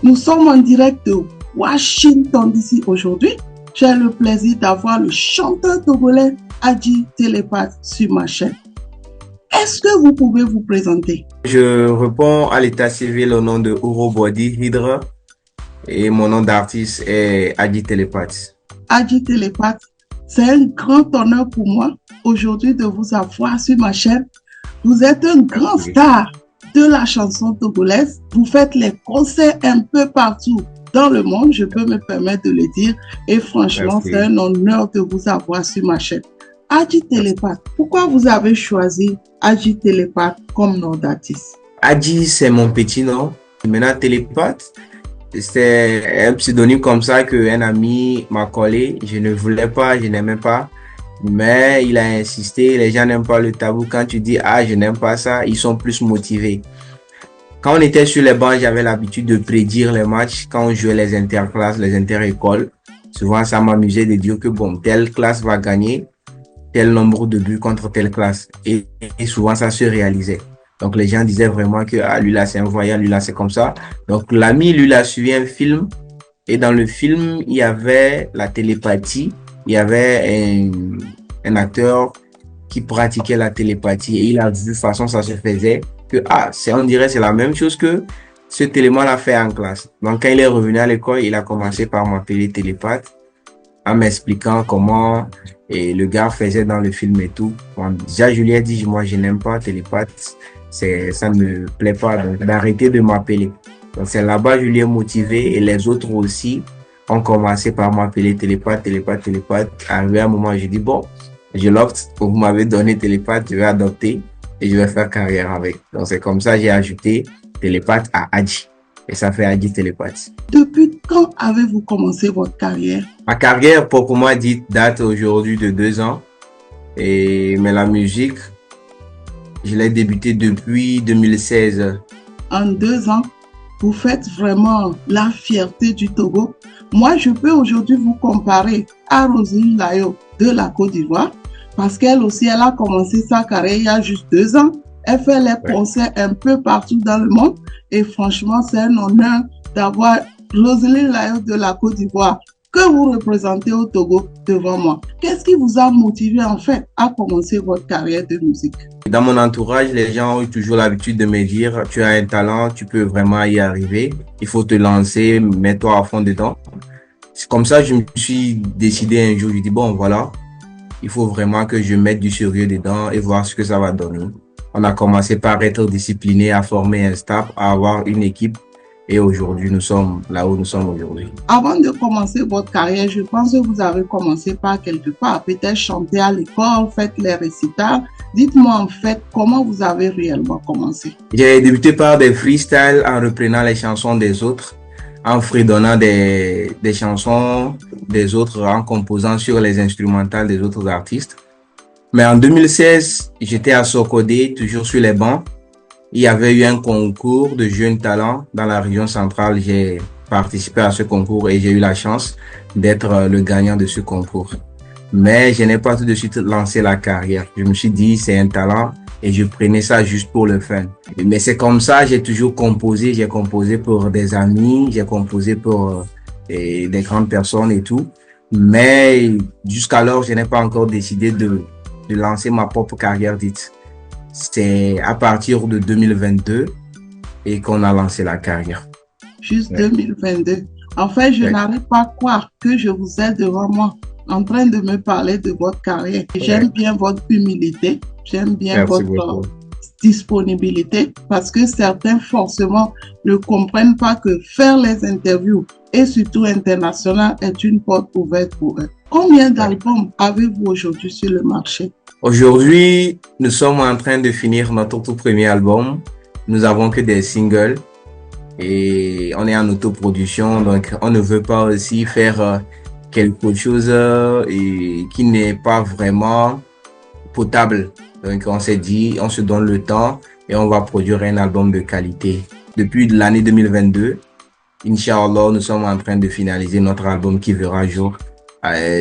Nous sommes en direct de Washington DC aujourd'hui. J'ai le plaisir d'avoir le chanteur togolais Adji Télépathe sur ma chaîne. Est-ce que vous pouvez vous présenter? Je réponds à l'état civil au nom de Urobody Hydra et mon nom d'artiste est Adji Télépathe. Adji Télépathe, c'est un grand honneur pour moi aujourd'hui de vous avoir sur ma chaîne. Vous êtes un grand star de la chanson togolaise. Vous faites les concerts un peu partout dans le monde, je peux me permettre de le dire. Et franchement, c'est un honneur de vous avoir sur ma chaîne. Adji Télépathe, pourquoi vous avez choisi Adji Télépathe comme nom d'artiste? Adji, c'est mon petit nom. Maintenant, Télépathe, c'est un pseudonyme comme ça qu'un ami m'a collé. Je ne voulais pas, je n'aimais pas. Mais il a insisté, les gens n'aiment pas le tabou. Quand tu dis « Ah, je n'aime pas ça », ils sont plus motivés. Quand on était sur les bancs, j'avais l'habitude de prédire les matchs. Quand on jouait les interclasses, les inter-écoles, souvent ça m'amusait de dire que bon, telle classe va gagner tel nombre de buts contre telle classe. Et souvent ça se réalisait. Donc les gens disaient vraiment que ah, lui là c'est un voyant, lui là c'est comme ça. Donc l'ami, lui là, suivi un film. Et dans le film, il y avait la télépathie. Il y avait un acteur qui pratiquait la télépathie et il a vu de façon ça se faisait que on dirait c'est la même chose que ce élément l'a fait en classe. Donc quand il est revenu à l'école, il a commencé par m'appeler Télépathe en m'expliquant comment le gars faisait dans le film et tout. Bon, déjà je lui ai dit moi je n'aime pas Télépathe, ça ne me plaît pas d'arrêter de m'appeler. Donc c'est là-bas je lui ai motivé et les autres aussi ont commencé par m'appeler Télépathe. Arrivé à un moment, j'ai dit, bon, je l'opte, vous m'avez donné Télépathe, je vais adopter et je vais faire carrière avec. Donc, c'est comme ça, j'ai ajouté Télépathe à Adji. Et ça fait Adji Télépathe. Depuis quand avez-vous commencé votre carrière? Ma carrière, pour moi, date aujourd'hui de 2 ans. Mais la musique, je l'ai débutée depuis 2016. En 2 ans, vous faites vraiment la fierté du Togo. Moi, je peux aujourd'hui vous comparer à Roselyne Layo de la Côte d'Ivoire parce qu'elle aussi, elle a commencé sa carrière il y a juste 2 ans. Elle fait les concerts un peu partout dans le monde et franchement, c'est un honneur d'avoir Roselyne Layo de la Côte d'Ivoire que vous représentez au Togo devant moi. Qu'est-ce qui vous a motivé en fait à commencer votre carrière de musique? Dans mon entourage, les gens ont eu toujours l'habitude de me dire tu as un talent, tu peux vraiment y arriver, il faut te lancer, mets-toi à fond dedans. C'est comme ça que je me suis décidé un jour, je dis bon voilà, il faut vraiment que je mette du sérieux dedans et voir ce que ça va donner. On a commencé par être discipliné, à former un staff, à avoir une équipe. Et aujourd'hui, nous sommes là où nous sommes aujourd'hui. Avant de commencer votre carrière, je pense que vous avez commencé par quelque part, peut-être chanter à l'école, faites les récitals. Dites-moi en fait comment vous avez réellement commencé. J'ai débuté par des freestyles en reprenant les chansons des autres, en fredonnant des chansons des autres, en composant sur les instrumentales des autres artistes. Mais en 2016, j'étais à Sokodé, toujours sur les bancs. Il y avait eu un concours de jeunes talents dans la région centrale. J'ai participé à ce concours et j'ai eu la chance d'être le gagnant de ce concours. Mais je n'ai pas tout de suite lancé la carrière. Je me suis dit, c'est un talent et je prenais ça juste pour le fun. Mais c'est comme ça, j'ai toujours composé. J'ai composé pour des amis, j'ai composé pour des grandes personnes et tout. Mais jusqu'alors, je n'ai pas encore décidé de lancer ma propre carrière dite. C'est à partir de 2022 et qu'on a lancé la carrière. Juste 2022. En fait, je n'arrive pas à croire que je vous ai devant moi en train de me parler de votre carrière. J'aime bien votre humilité, j'aime bien votre disponibilité parce que certains forcément ne comprennent pas que faire les interviews et surtout international est une porte ouverte pour eux. Combien d'albums avez-vous aujourd'hui sur le marché? Aujourd'hui, nous sommes en train de finir notre tout premier album. Nous avons que des singles et on est en autoproduction, donc on ne veut pas aussi faire quelque chose qui n'est pas vraiment potable. Donc on s'est dit, on se donne le temps et on va produire un album de qualité. Depuis l'année 2022, Inch'Allah, nous sommes en train de finaliser notre album qui verra jour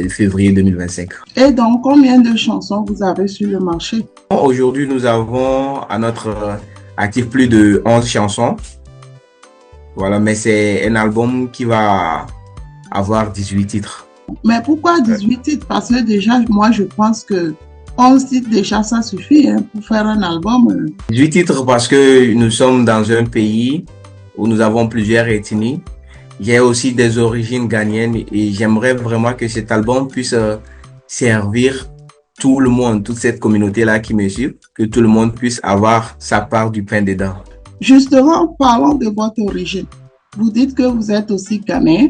février 2025. Et donc, combien de chansons vous avez sur le marché? Aujourd'hui, nous avons à notre actif plus de 11 chansons. Voilà, mais c'est un album qui va avoir 18 titres. Mais pourquoi 18 titres? Parce que déjà, moi, je pense que 11 titres, déjà, ça suffit hein, pour faire un album. 18 titres parce que nous sommes dans un pays où nous avons plusieurs ethnies. J'ai aussi des origines ghanéennes et j'aimerais vraiment que cet album puisse servir tout le monde, toute cette communauté-là qui me suit, que tout le monde puisse avoir sa part du pain dedans. Justement, parlons de votre origine. Vous dites que vous êtes aussi ghanéen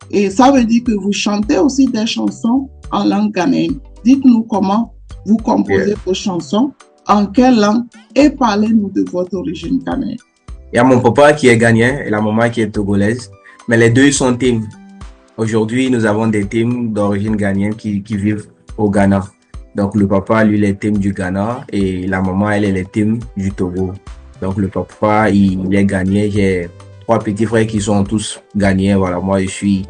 et ça veut dire que vous chantez aussi des chansons en langue ghanéenne. Dites-nous comment vous composez vos chansons, en quelle langue et parlez-nous de votre origine ghanéenne. Il y a mon papa qui est ghanéen et la maman qui est togolaise, mais les deux sont team. Aujourd'hui, nous avons des teams d'origine ghanéenne qui vivent au Ghana. Donc le papa, lui, il est team du Ghana et la maman, elle est team du Togo. Donc le papa, il est ghanéen. J'ai 3 petits frères qui sont tous ghanéens. Voilà, moi, je suis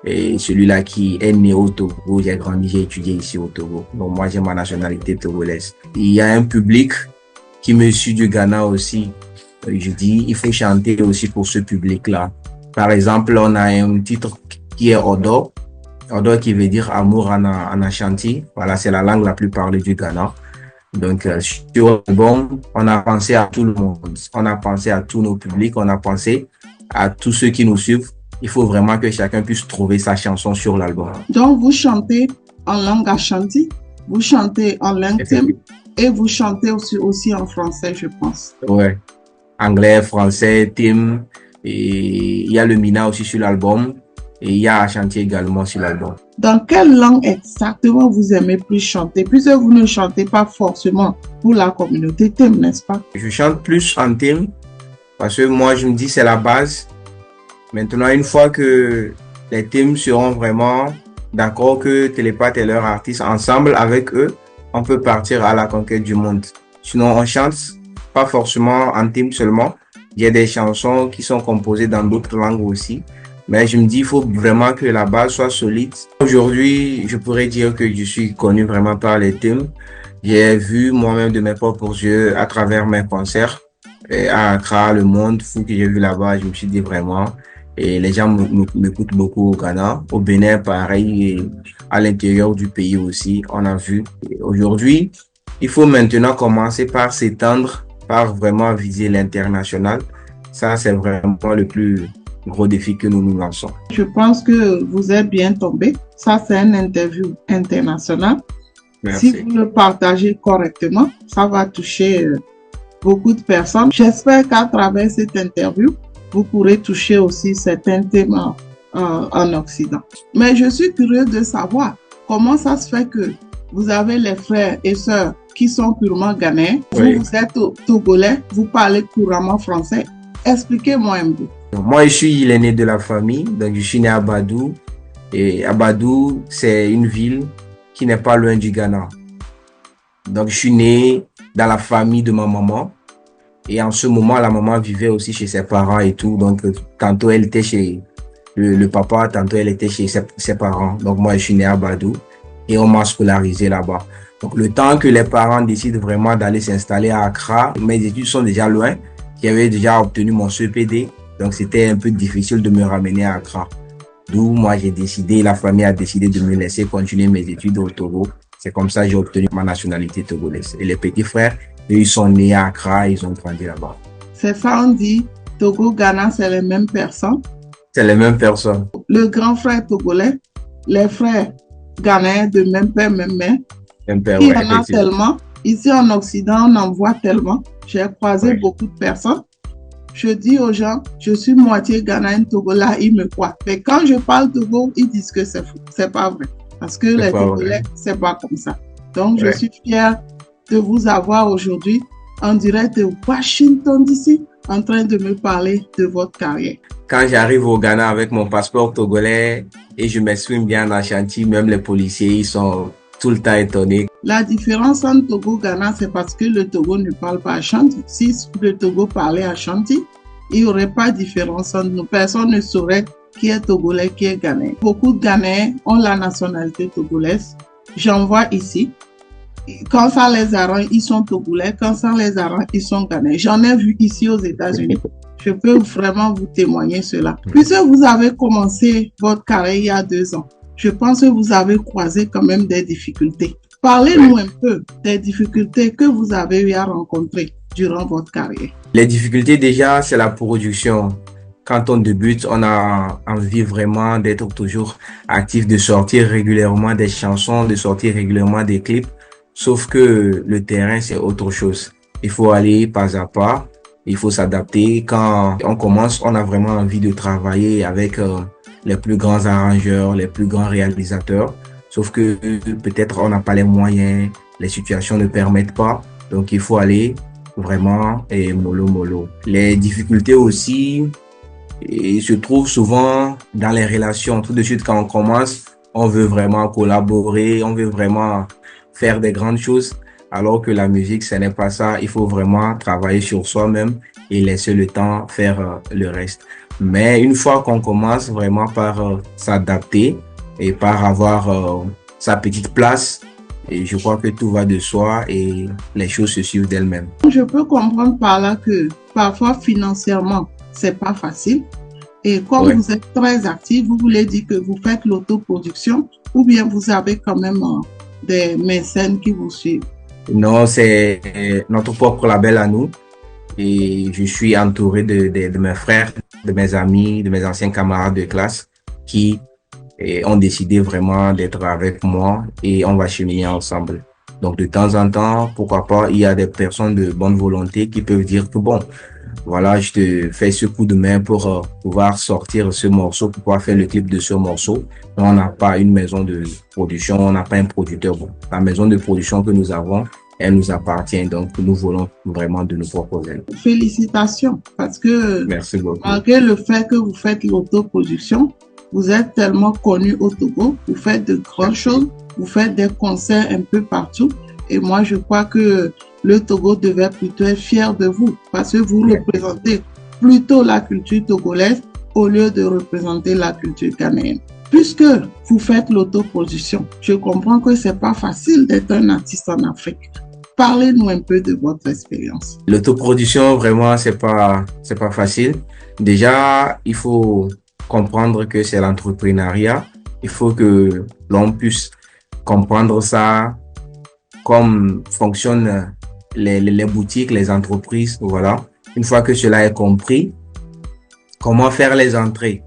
celui-là qui est né au Togo. J'ai grandi, j'ai étudié ici au Togo. Donc moi, j'ai ma nationalité togolaise. Il y a un public qui me suit du Ghana aussi. Je dis, il faut chanter aussi pour ce public-là. Par exemple, on a un titre qui est Odo. Odo qui veut dire amour en Ashanti. Voilà, c'est la langue la plus parlée du Ghana. Donc, sur l'album, on a pensé à tout le monde. On a pensé à tous nos publics. On a pensé à tous ceux qui nous suivent. Il faut vraiment que chacun puisse trouver sa chanson sur l'album. Donc, vous chantez en langue Ashanti, vous chantez en langue Tim et vous chantez aussi en français, je pense. Ouais. Anglais, français, Tim. Et il y a le Mina aussi sur l'album. Et il y a Ashanti également sur l'album. Dans quelle langue exactement vous aimez plus chanter? Puisque vous ne chantez pas forcément pour la communauté Tim, n'est-ce pas? Je chante plus en Tim parce que moi, je me dis c'est la base. Maintenant, une fois que les teams seront vraiment d'accord que Télépathe est leur artiste, ensemble avec eux, on peut partir à la conquête du monde. Sinon, on chante pas forcément en team seulement. Il y a des chansons qui sont composées dans d'autres langues aussi. Mais je me dis, il faut vraiment que la base soit solide. Aujourd'hui, je pourrais dire que je suis connu vraiment par les teams. J'ai vu moi-même de mes propres yeux à travers mes concerts à Accra, le monde fou que j'ai vu là-bas. Je me suis dit vraiment, et les gens m'écoutent beaucoup au Ghana, au Bénin pareil, et à l'intérieur du pays aussi, on a vu. Aujourd'hui, il faut maintenant commencer par s'étendre, par vraiment viser l'international. Ça, c'est vraiment le plus gros défi que nous nous lançons. Je pense que vous êtes bien tombé. Ça, c'est une interview internationale. Merci. Si vous le partagez correctement, ça va toucher beaucoup de personnes. J'espère qu'à travers cette interview, vous pourrez toucher aussi certains thèmes en Occident. Mais je suis curieux de savoir comment ça se fait que vous avez les frères et sœurs qui sont purement ghanéens. Oui. Vous êtes togolais, vous parlez couramment français. Expliquez-moi un peu. Moi, je suis l'aîné de la famille, donc je suis né à Badou. Et à Badou, c'est une ville qui n'est pas loin du Ghana. Donc, je suis né dans la famille de ma maman. Et en ce moment, la maman vivait aussi chez ses parents et tout. Donc, tantôt elle était chez le papa, tantôt elle était chez ses parents. Donc, moi, je suis né à Badou et on m'a scolarisé là-bas. Donc, le temps que les parents décident vraiment d'aller s'installer à Accra, mes études sont déjà loin. J'avais déjà obtenu mon CEPD. Donc, c'était un peu difficile de me ramener à Accra. D'où moi, j'ai décidé, la famille a décidé de me laisser continuer mes études au Togo. C'est comme ça que j'ai obtenu ma nationalité togolaise. Et les petits frères, eux, ils sont nés à Accra, ils ont grandi là-bas. C'est ça, on dit, Togo, Ghana, c'est les mêmes personnes. C'est les mêmes personnes. Le grand frère togolais, les frères ghanéens de même père, même mère. Même père, Il y ouais, en a tellement. Ici en Occident, on en voit tellement. J'ai croisé beaucoup de personnes. Je dis aux gens, je suis moitié ghanéenne, Togolais, ils me croient. Mais quand je parle Togo, ils disent que c'est faux. C'est pas vrai. Parce que les Togolais, c'est pas comme ça. Donc, je suis fière de vous avoir aujourd'hui en direct de Washington DC, en train de me parler de votre carrière. Quand j'arrive au Ghana avec mon passeport togolais et je m'exprime bien en Ashanti, même les policiers, ils sont tout le temps étonnés. La différence entre Togo et Ghana, c'est parce que le Togo ne parle pas Ashanti. Si le Togo parlait Ashanti, il n'y aurait pas de différence entre nous. Personne ne saurait qui est Togolais, qui est Ghanéen. Beaucoup de Ghanéens ont la nationalité togolaise. J'en vois ici. Quand ça les arrange, ils sont Togolais. Quand ça les arrange, ils sont Ghanéens. J'en ai vu ici aux États-Unis. Je peux vraiment vous témoigner cela. Puisque vous avez commencé votre carrière il y a 2 ans, je pense que vous avez croisé quand même des difficultés. Parlez-nous un peu des difficultés que vous avez eu à rencontrer durant votre carrière. Les difficultés déjà, c'est la production. Quand on débute, on a envie vraiment d'être toujours actif, de sortir régulièrement des chansons, de sortir régulièrement des clips. Sauf que le terrain, c'est autre chose. Il faut aller pas à pas. Il faut s'adapter. Quand on commence, on a vraiment envie de travailler avec les plus grands arrangeurs, les plus grands réalisateurs. Sauf que peut-être on n'a pas les moyens, les situations ne permettent pas. Donc il faut aller vraiment mollo. Les difficultés aussi se trouvent souvent dans les relations. Tout de suite, quand on commence, on veut vraiment collaborer, on veut vraiment faire des grandes choses. Alors que la musique, ce n'est pas ça. Il faut vraiment travailler sur soi-même et laisser le temps faire le reste. Mais une fois qu'on commence vraiment par s'adapter et par avoir sa petite place, et je crois que tout va de soi et les choses se suivent d'elles-mêmes. Je peux comprendre par là que parfois financièrement, c'est pas facile. Et comme vous êtes très actif, vous voulez dire que vous faites l'autoproduction ou bien vous avez quand même des mécènes qui vous suivent? Non, c'est notre propre label à nous. Et je suis entouré de mes frères, de mes amis, de mes anciens camarades de classe qui ont décidé vraiment d'être avec moi et on va cheminer ensemble. Donc, de temps en temps, pourquoi pas, il y a des personnes de bonne volonté qui peuvent dire que bon, voilà, je te fais ce coup de main pour pouvoir sortir ce morceau, pour pouvoir faire le clip de ce morceau. On n'a pas une maison de production, on n'a pas un producteur. Bon, la maison de production que nous avons, elle nous appartient. Donc, nous voulons vraiment de nos propres ailes. Félicitations, parce que merci beaucoup. Malgré le fait que vous faites l'autoproduction, vous êtes tellement connu au Togo, vous faites de grandes choses, vous faites des concerts un peu partout. Et moi, je crois que le Togo devait plutôt être fier de vous parce que vous représentez plutôt la culture togolaise au lieu de représenter la culture ghanéenne. Puisque vous faites l'autoproduction, je comprends que c'est pas facile d'être un artiste en Afrique. Parlez-nous un peu de votre expérience. L'autoproduction, vraiment, c'est pas facile. Déjà, il faut comprendre que c'est l'entrepreneuriat. Il faut que l'on puisse comprendre ça, comme fonctionnent les boutiques, les entreprises, voilà. Une fois que cela est compris, comment faire les entrées?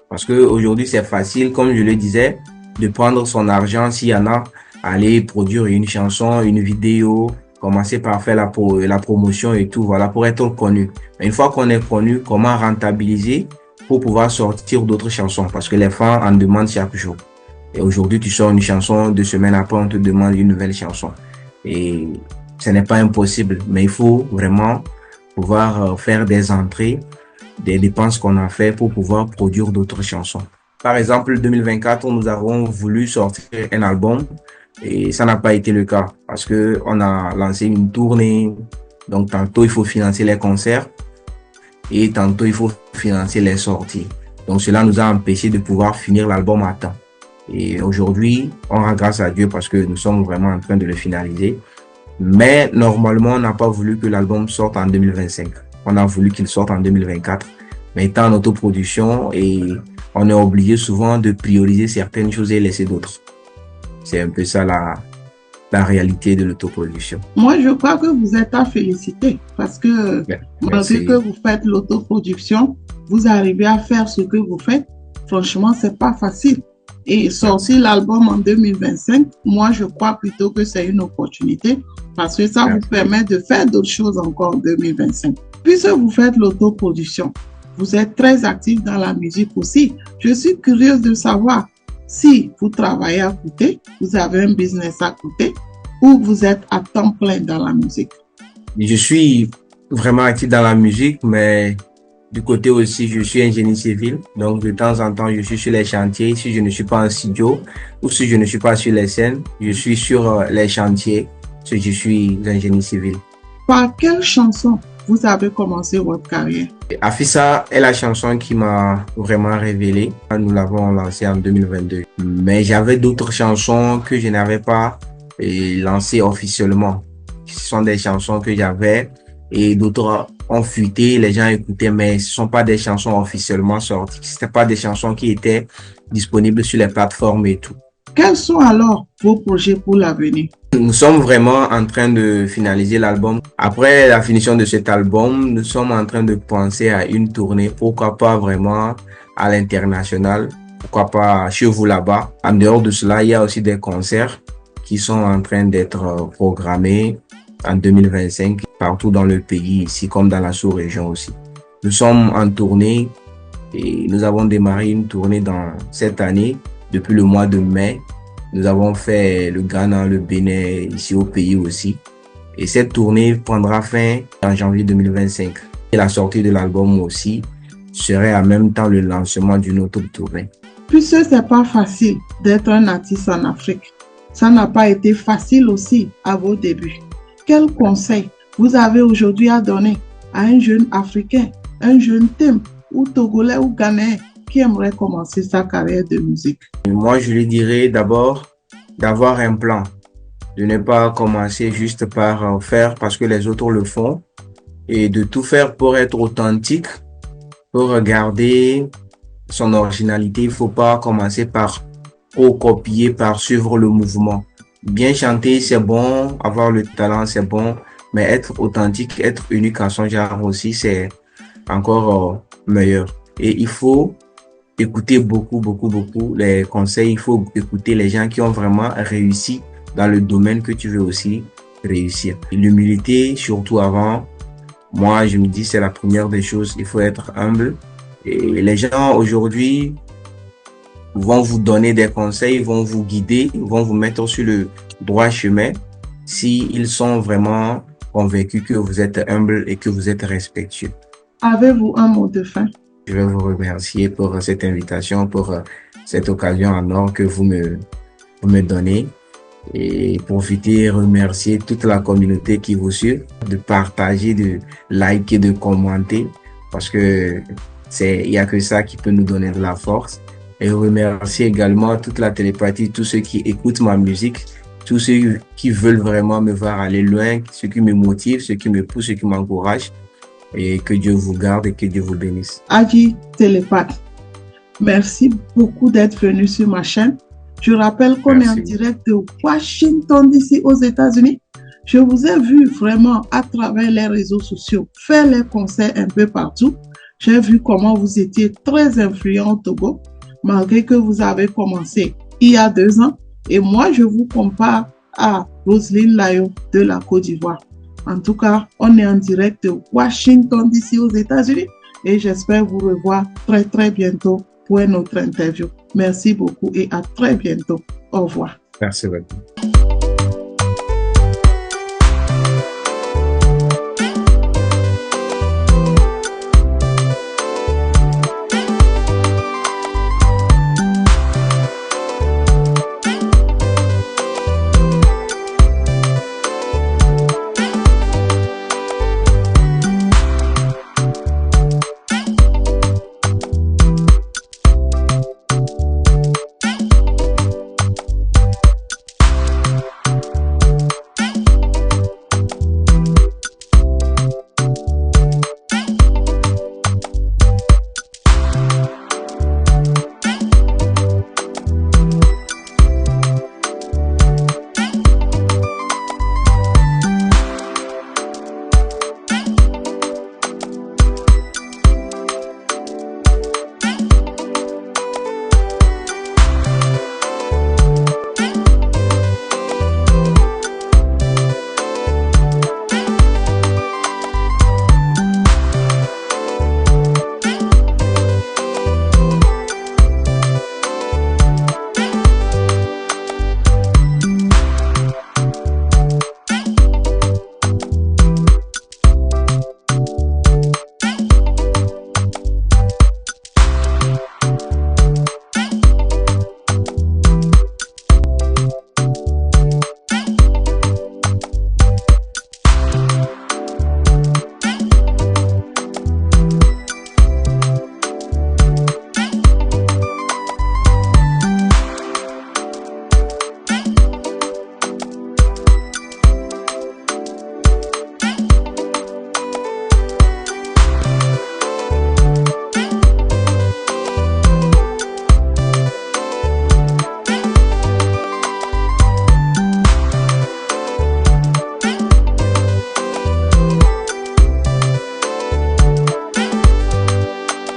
Parce que aujourd'hui c'est facile, comme je le disais, de prendre son argent s'il y en a, aller produire une chanson, une vidéo, commencer par faire la promotion et tout, voilà, pour être connu. Mais une fois qu'on est connu, comment rentabiliser pour pouvoir sortir d'autres chansons? Parce que les fans en demandent chaque jour. Et aujourd'hui, tu sors une chanson, 2 semaines après, on te demande une nouvelle chanson. Et ce n'est pas impossible, mais il faut vraiment pouvoir faire des entrées, des dépenses qu'on a fait pour pouvoir produire d'autres chansons. Par exemple, 2024, nous avons voulu sortir un album et ça n'a pas été le cas parce que on a lancé une tournée. Donc, tantôt, il faut financer les concerts et tantôt, il faut financer les sorties. Donc, cela nous a empêché de pouvoir finir l'album à temps. Et aujourd'hui, on rend grâce à Dieu parce que nous sommes vraiment en train de le finaliser. Mais normalement, on n'a pas voulu que l'album sorte en 2025. On a voulu qu'il sorte en 2024. Mais étant en autoproduction, et on est obligé souvent de prioriser certaines choses et laisser d'autres. C'est un peu ça la réalité de l'autoproduction. Moi, je crois que vous êtes à féliciter parce que malgré que vous faites l'autoproduction, vous arrivez à faire ce que vous faites. Franchement, c'est pas facile. Et sortir l'album en 2025, moi, je crois plutôt que c'est une opportunité parce que ça vous permet de faire d'autres choses encore en 2025. Puisque vous faites l'autoproduction, vous êtes très actif dans la musique aussi. Je suis curieuse de savoir si vous travaillez à côté, vous avez un business à côté ou vous êtes à temps plein dans la musique. Je suis vraiment actif dans la musique, mais du côté aussi, je suis ingénieur civil. Donc, de temps en temps, je suis sur les chantiers. Si je ne suis pas en studio ou si je ne suis pas sur les scènes, je suis sur les chantiers. Je suis ingénieur civil. Par quelle chanson vous avez commencé votre carrière? Afissa est la chanson qui m'a vraiment révélé. Nous l'avons lancée en 2022. Mais j'avais d'autres chansons que je n'avais pas lancées officiellement. Ce sont des chansons que j'avais et d'autres ont fuité, les gens écoutaient, mais ce sont pas des chansons officiellement sorties. C'était pas des chansons qui étaient disponibles sur les plateformes et tout. Quels sont alors vos projets pour l'avenir? Nous sommes vraiment en train de finaliser l'album. Après la finition de cet album, nous sommes en train de penser à une tournée, pourquoi pas vraiment à l'international, pourquoi pas chez vous là-bas. En dehors de cela, il y a aussi des concerts qui sont en train d'être programmés en 2025 partout dans le pays, ici comme dans la sous-région aussi. Nous sommes en tournée et nous avons démarré une tournée dans cette année depuis le mois de mai. Nous avons fait le Ghana, le Bénin, ici au pays aussi. Et cette tournée prendra fin en janvier 2025. Et la sortie de l'album aussi serait en même temps le lancement d'une autre tournée. Puisque c'est pas facile d'être un artiste en Afrique, ça n'a pas été facile aussi à vos débuts. Quel conseil vous avez aujourd'hui à donner à un jeune Africain, un jeune Tim, ou Togolais ou Ghanéen qui aimerait commencer sa carrière de musique? Moi, je lui dirais d'abord d'avoir un plan, de ne pas commencer juste par faire parce que les autres le font et de tout faire pour être authentique, pour garder son originalité. Il faut pas commencer par trop copier, par suivre le mouvement. Bien chanter, c'est bon, avoir le talent, c'est bon, mais être authentique, être unique à son genre aussi, c'est encore meilleur. Et il faut écouter beaucoup les conseils. Il faut écouter les gens qui ont vraiment réussi dans le domaine que tu veux aussi réussir. Et l'humilité, surtout avant, moi, je me dis, c'est la première des choses. Il faut être humble. Et les gens aujourd'hui vont vous donner des conseils, vont vous guider, vont vous mettre sur le droit chemin s'ils sont vraiment convaincus que vous êtes humble et que vous êtes respectueux. Avez-vous un mot de fin? Je vais vous remercier pour cette invitation, pour cette occasion en or que vous me donnez et profiter et remercier toute la communauté qui vous suit, de partager, de liker, de commenter parce que il y a que ça qui peut nous donner de la force. Et remercier également toute la télépathie, tous ceux qui écoutent ma musique, tous ceux qui veulent vraiment me voir aller loin, ceux qui me motivent, ceux qui me poussent, ceux qui m'encouragent. Et que Dieu vous garde et que Dieu vous bénisse. Adji Télépathe, merci beaucoup d'être venu sur ma chaîne. Je rappelle qu'on est en direct de Washington, DC, aux États-Unis. Je vous ai vu vraiment à travers les réseaux sociaux faire les concerts un peu partout. J'ai vu comment vous étiez très influent au Togo, malgré que vous avez commencé il y a 2 ans. Et moi, je vous compare à Roselyne Layo de la Côte d'Ivoire. En tout cas, on est en direct de Washington, DC, aux États-Unis. Et j'espère vous revoir très bientôt pour une autre interview. Merci beaucoup et à très bientôt. Au revoir. Merci beaucoup.